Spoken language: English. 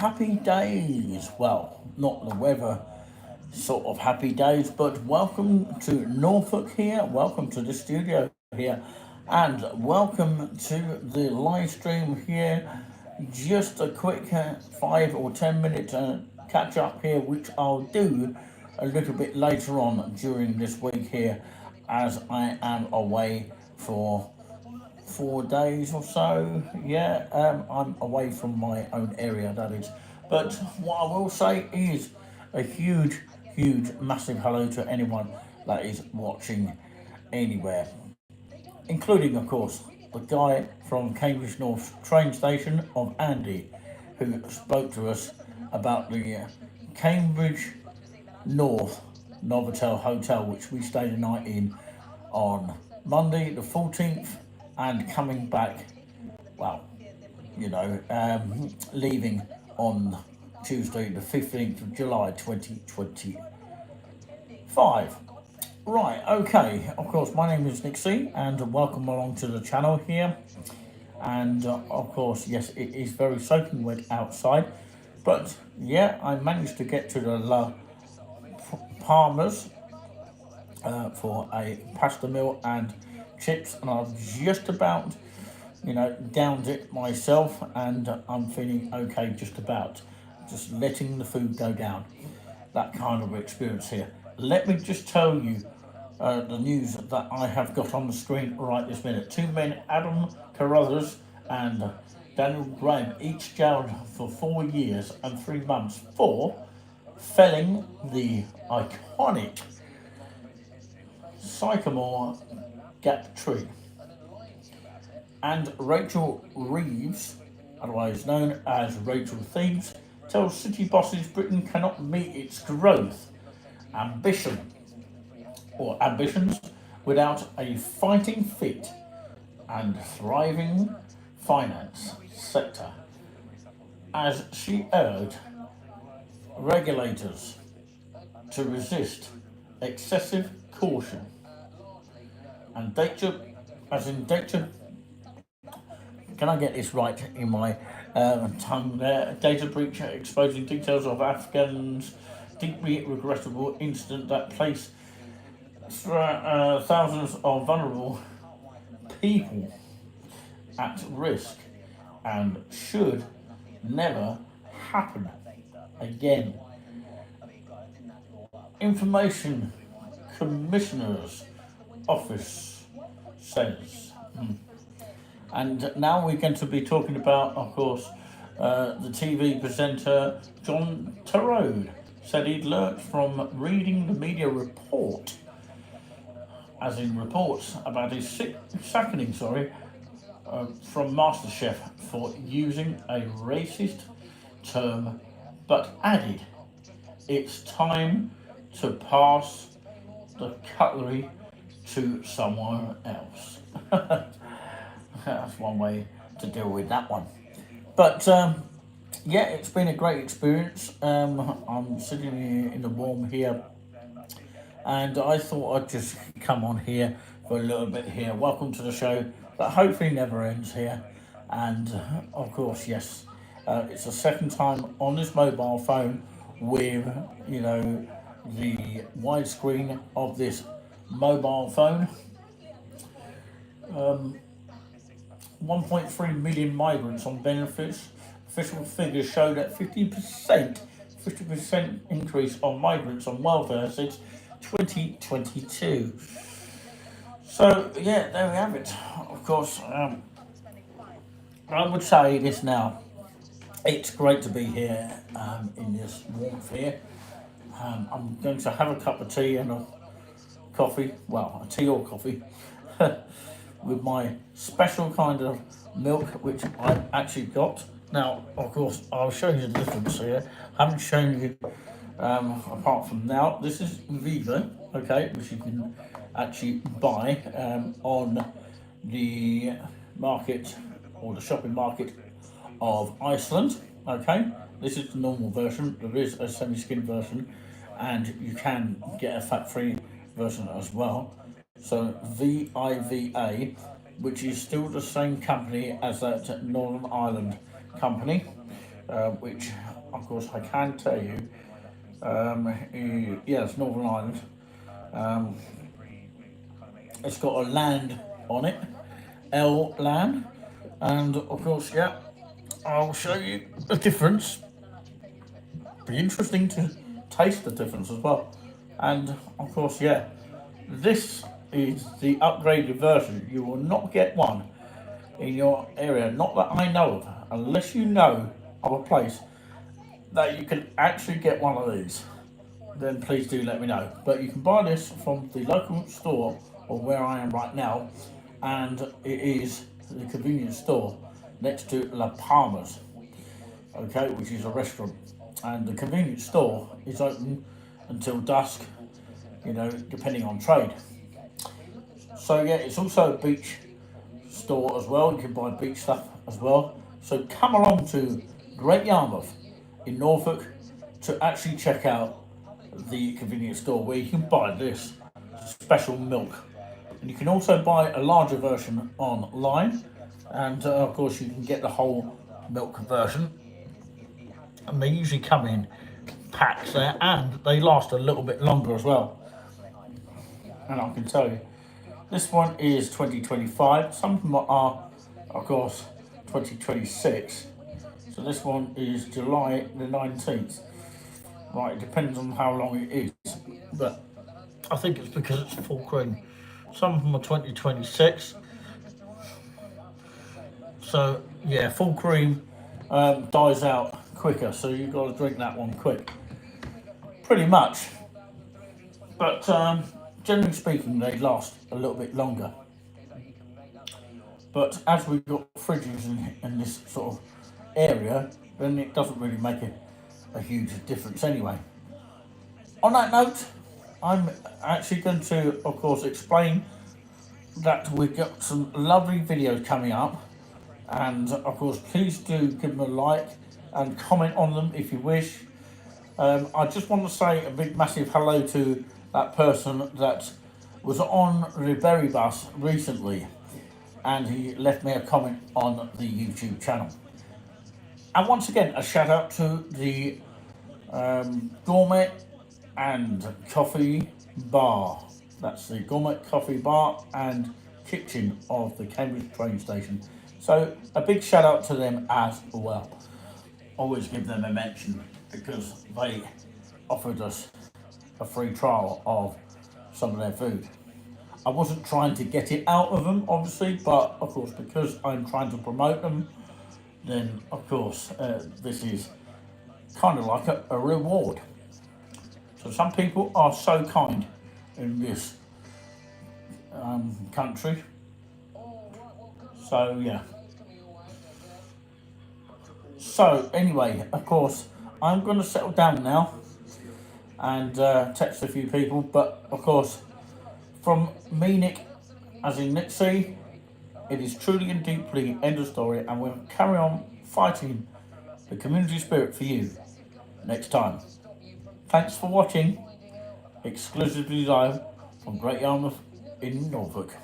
happy days. Well, not the weather sort of happy days, but welcome to Norfolk here. Welcome to the studio here, and welcome to the live stream here. Just a quick 5 or 10 minute catch up here, which I'll do a little bit later on during this week here, as I am away for 4 days or so. Yeah, I'm away from my own area, that is. But what I will say is a huge, massive hello to anyone that is watching anywhere, including, of course, the guy from Cambridge North train station of Andy, who spoke to us about the Cambridge North Novotel Hotel, which we stayed a night in on Monday the 14th, and coming back, well, leaving on Tuesday the 15th of July 2025. Right, okay, of course, my name is Nick Cee, and welcome along to the channel here. And of course, yes, it is very soaking wet outside, but yeah, I managed to get to the La Palmas for a pasta meal and chips, and I've just about, downed it myself, and I'm feeling okay just about. Just letting the food go down. That kind of experience here. Let me just tell you the news that I have got on the screen right this minute. Two men, Adam Carruthers and Daniel Graham, each jailed for 4 years and 3 months for felling the iconic sycamore gap tree. And Rachel Reeves, otherwise known as Rachel Thieves, tells city bosses Britain cannot meet its growth ambitions without a fighting fit and thriving finance sector, as she urged regulators to resist excessive caution and data, as in data. Can I get this right in my tongue there? Data breach exposing details of Afghan's deeply regrettable incident that placed thousands of vulnerable people at risk and should never happen again. Information Commissioner's Office says. And now we're going to be talking about, of course, the TV presenter John Turode said he'd learnt from reading the media report, as in reports about his sacking, from MasterChef for using a racist term, but added, "It's time to pass the cutlery to someone else." That's one way to deal with that one. But yeah, it's been a great experience. I'm sitting in the warm here, and I thought I'd just come on here for a little bit here. Welcome to the show that hopefully never ends here. And of course, yes, it's the second time on this mobile phone with, the widescreen of this mobile phone. 1.3 million migrants on benefits. Official figures show that 50% increase on migrants on welfare since 2022. So yeah, there we have it. Of course, I would say this now. It's great to be here in this warmth here. I'm going to have a cup of tea and a coffee. Well, a tea or coffee. With my special kind of milk, which I've actually got. Now, of course, I'll show you the difference here. I haven't shown you, apart from now, this is Viva, okay, which you can actually buy on the market, or the shopping market of Iceland, okay. This is the normal version. There is a semi-skim version, and you can get a fat-free version as well. So VIVA, which is still the same company as that Northern Ireland company, which of course I can tell you, yes, Northern Ireland. Um, it's got a land on it, L land, and of course, yeah, I'll show you the difference. Be interesting to taste the difference as well. And of course, yeah, this is the upgraded version. You will not get one in your area, not that I know of, unless you know of a place that you can actually get one of these. Then please do let me know. But you can buy this from the local store or where I am right now, and it is the convenience store next to La Palmas, okay, which is a restaurant. And the convenience store is open until dusk, depending on trade. So yeah, it's also a beach store as well. You can buy beach stuff as well. So come along to Great Yarmouth in Norfolk to actually check out the convenience store where you can buy this special milk. And you can also buy a larger version online, and of course you can get the whole milk version. And they usually come in packs there, and they last a little bit longer as well. And I can tell you, this one is 2025. Some of them are, of course, 2026. So this one is July the 19th. Right, it depends on how long it is. But I think it's because it's full cream. Some of them are 2026. So yeah, full cream dies out quicker. So you've got to drink that one quick. Pretty much. But generally speaking, they last a little bit longer. But as we've got fridges in this sort of area, then it doesn't really make a huge difference anyway. On that note, I'm actually going to, of course, explain that we've got some lovely videos coming up. And of course, please do give them a like and comment on them if you wish. I just want to say a big massive hello to that person that was on the Berry bus recently, and he left me a comment on the YouTube channel. And once again, a shout out to the Gourmet and Coffee Bar. That's the Gourmet Coffee Bar and Kitchen of the Cambridge train station. So a big shout out to them as well. Always give them a mention because they offered us a free trial of some of their food. I wasn't trying to get it out of them, obviously, but of course, because I'm trying to promote them, then of course, this is kind of like a reward. So some people are so kind in this country. So yeah. So anyway, of course, I'm going to settle down now and text a few people. But of course, from me, Nick, as in Nick Cee, it is truly and deeply end of story, and we'll carry on fighting the community spirit for you next time. Thanks for watching, exclusively live from Great Yarmouth in Norfolk.